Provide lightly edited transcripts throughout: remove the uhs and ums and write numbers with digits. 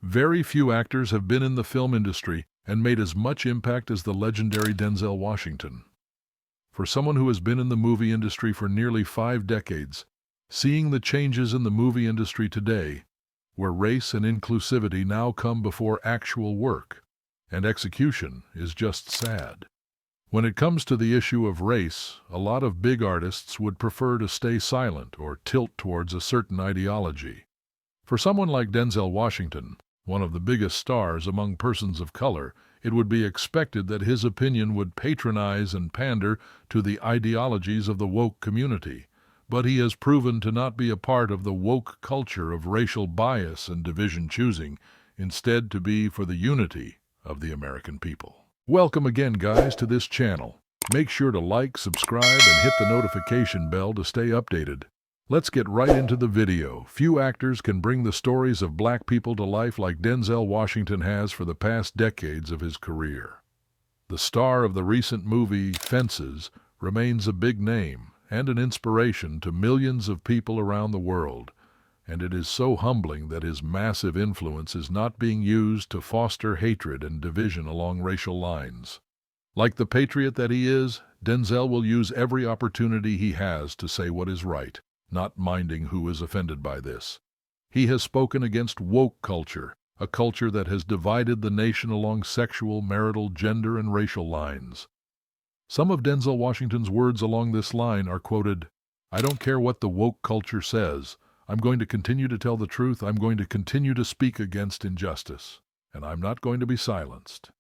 Very few actors have been in the film industry and made as much impact as the legendary Denzel Washington. For someone who has been in the movie industry for nearly 5 decades, seeing the changes in the movie industry today, where race and inclusivity now come before actual work and execution, is just sad. When it comes to the issue of race, a lot of big artists would prefer to stay silent or tilt towards a certain ideology. For someone like Denzel Washington, one of the biggest stars among persons of color, it would be expected that his opinion would patronize and pander to the ideologies of the woke community. But he has proven to not be a part of the woke culture of racial bias and division choosing, instead to be for the unity of the American people. Welcome again, guys, to this channel. Make sure to like, subscribe, and hit the notification bell to stay updated. Let's get right into the video. Few actors can bring the stories of black people to life like Denzel Washington has for the past decades of his career. The star of the recent movie Fences remains a big name and an inspiration to millions of people around the world, and it is so humbling that his massive influence is not being used to foster hatred and division along racial lines. Like the patriot that he is, Denzel will use every opportunity he has to say what is right, not minding who is offended by this. He has spoken against woke culture, a culture that has divided the nation along sexual, marital, gender, and racial lines. Some of Denzel Washington's words along this line are quoted, "I don't care what the woke culture says. I'm going to continue to tell the truth. I'm going to continue to speak against injustice, and I'm not going to be silenced."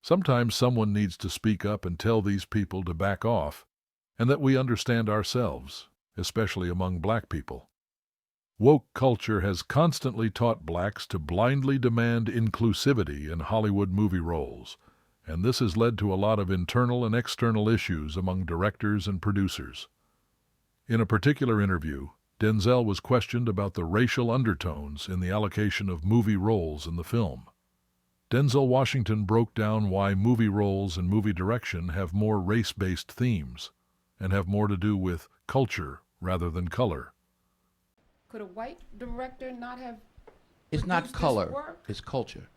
Sometimes someone needs to speak up and tell these people to back off, and that we understand ourselves, especially among black people. Woke culture has constantly taught blacks to blindly demand inclusivity in Hollywood movie roles, and this has led to a lot of internal and external issues among directors and producers. In a particular interview, Denzel was questioned about the racial undertones in the allocation of movie roles in the film. Denzel Washington broke down why movie roles and movie direction have more race-based themes and have more to do with culture rather than color. Could a white director not have It's not produced this color, work? it's culture.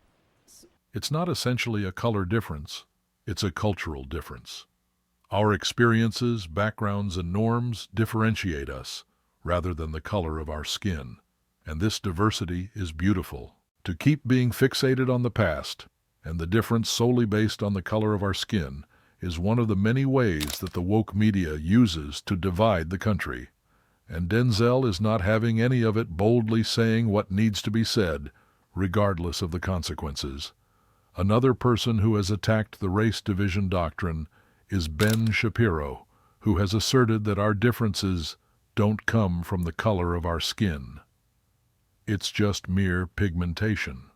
It's not essentially a color difference, it's a cultural difference. Our experiences, backgrounds, and norms differentiate us, rather than the color of our skin. And this diversity is beautiful. To keep being fixated on the past, and the difference solely based on the color of our skin, is one of the many ways that the woke media uses to divide the country. And Denzel is not having any of it, boldly saying what needs to be said, regardless of the consequences. Another person who has attacked the race division doctrine is Ben Shapiro, who has asserted that our differences don't come from the color of our skin. It's just mere pigmentation.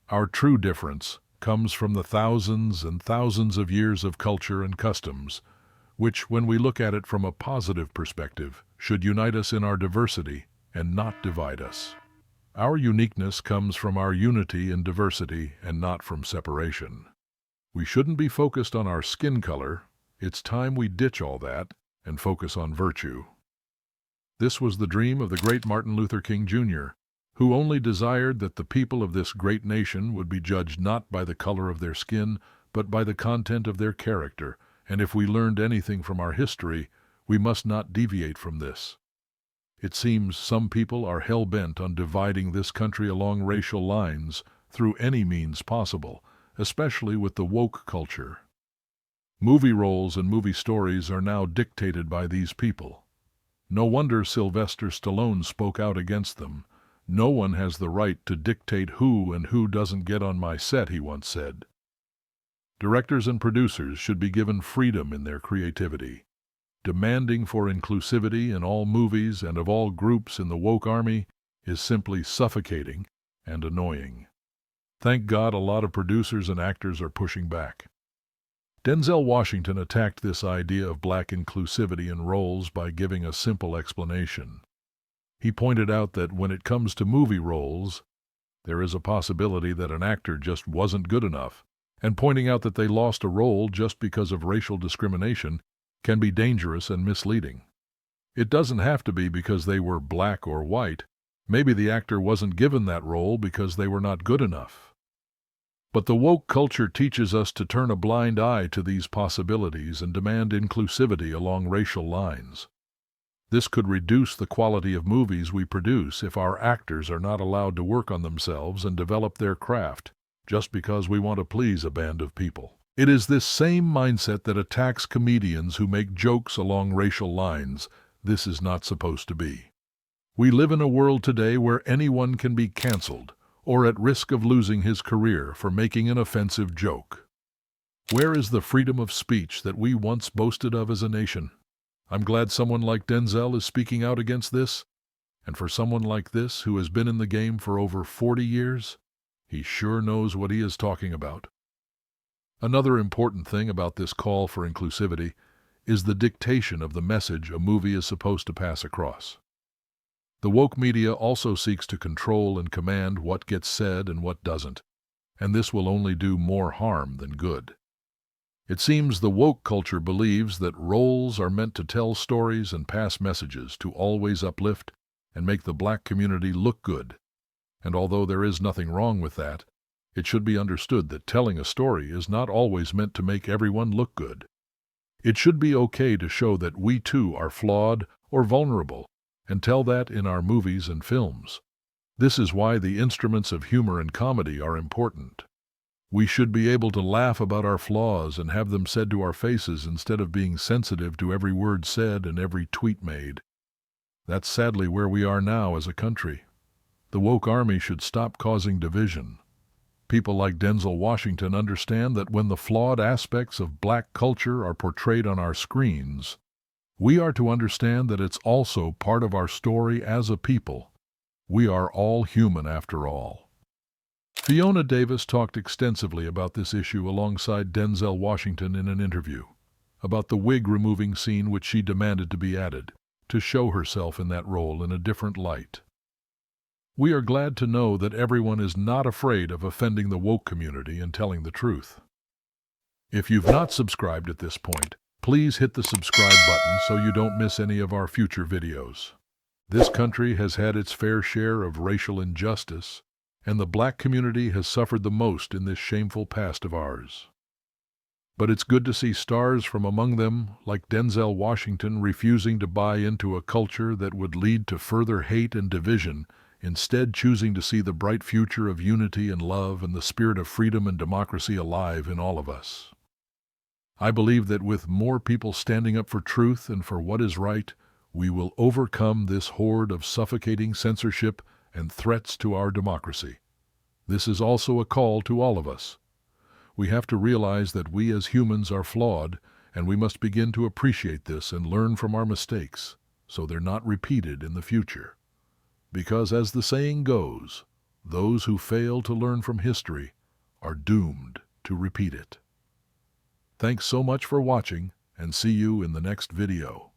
Our true difference comes from the thousands and thousands of years of culture and customs, which, when we look at it from a positive perspective, should unite us in our diversity and not divide us. Our uniqueness comes from our unity in diversity and not from separation. We shouldn't be focused on our skin color. It's time we ditch all that and focus on virtue. This was the dream of the great Martin Luther King Jr., who only desired that the people of this great nation would be judged not by the color of their skin, but by the content of their character, and if we learned anything from our history, we must not deviate from this. It seems some people are hell-bent on dividing this country along racial lines through any means possible, especially with the woke culture. Movie roles and movie stories are now dictated by these people. No wonder Sylvester Stallone spoke out against them. "No one has the right to dictate who and who doesn't get on my set," he once said. Directors and producers should be given freedom in their creativity. Demanding for inclusivity in all movies and of all groups in the woke army is simply suffocating and annoying. Thank God a lot of producers and actors are pushing back. Denzel Washington attacked this idea of black inclusivity in roles by giving a simple explanation. He pointed out that when it comes to movie roles, there is a possibility that an actor just wasn't good enough, and pointing out that they lost a role just because of racial discrimination can be dangerous and misleading. It doesn't have to be because they were black or white. Maybe the actor wasn't given that role because they were not good enough. But the woke culture teaches us to turn a blind eye to these possibilities and demand inclusivity along racial lines. This could reduce the quality of movies we produce if our actors are not allowed to work on themselves and develop their craft just because we want to please a band of people. It is this same mindset that attacks comedians who make jokes along racial lines. This is not supposed to be. We live in a world today where anyone can be canceled or at risk of losing his career for making an offensive joke. Where is the freedom of speech that we once boasted of as a nation? I'm glad someone like Denzel is speaking out against this, and for someone like this who has been in the game for over 40 years, he sure knows what he is talking about. Another important thing about this call for inclusivity is the dictation of the message a movie is supposed to pass across. The woke media also seeks to control and command what gets said and what doesn't, and this will only do more harm than good. It seems the woke culture believes that roles are meant to tell stories and pass messages to always uplift and make the black community look good. And although there is nothing wrong with that, it should be understood that telling a story is not always meant to make everyone look good. It should be okay to show that we too are flawed or vulnerable, and tell that in our movies and films. This is why the instruments of humor and comedy are important. We should be able to laugh about our flaws and have them said to our faces instead of being sensitive to every word said and every tweet made. That's sadly where we are now as a country. The woke army should stop causing division. People like Denzel Washington understand that when the flawed aspects of black culture are portrayed on our screens, we are to understand that it's also part of our story as a people. We are all human after all. Fiona Davis talked extensively about this issue alongside Denzel Washington in an interview, about the wig-removing scene which she demanded to be added, to show herself in that role in a different light. We are glad to know that everyone is not afraid of offending the woke community and telling the truth. If you've not subscribed at this point, please hit the subscribe button so you don't miss any of our future videos. This country has had its fair share of racial injustice, and the black community has suffered the most in this shameful past of ours. But it's good to see stars from among them, like Denzel Washington, refusing to buy into a culture that would lead to further hate and division, instead choosing to see the bright future of unity and love and the spirit of freedom and democracy alive in all of us. I believe that with more people standing up for truth and for what is right, we will overcome this horde of suffocating censorship and threats to our democracy. This is also a call to all of us. We have to realize that we as humans are flawed, and we must begin to appreciate this and learn from our mistakes, so they're not repeated in the future. Because as the saying goes, those who fail to learn from history are doomed to repeat it. Thanks so much for watching, and see you in the next video.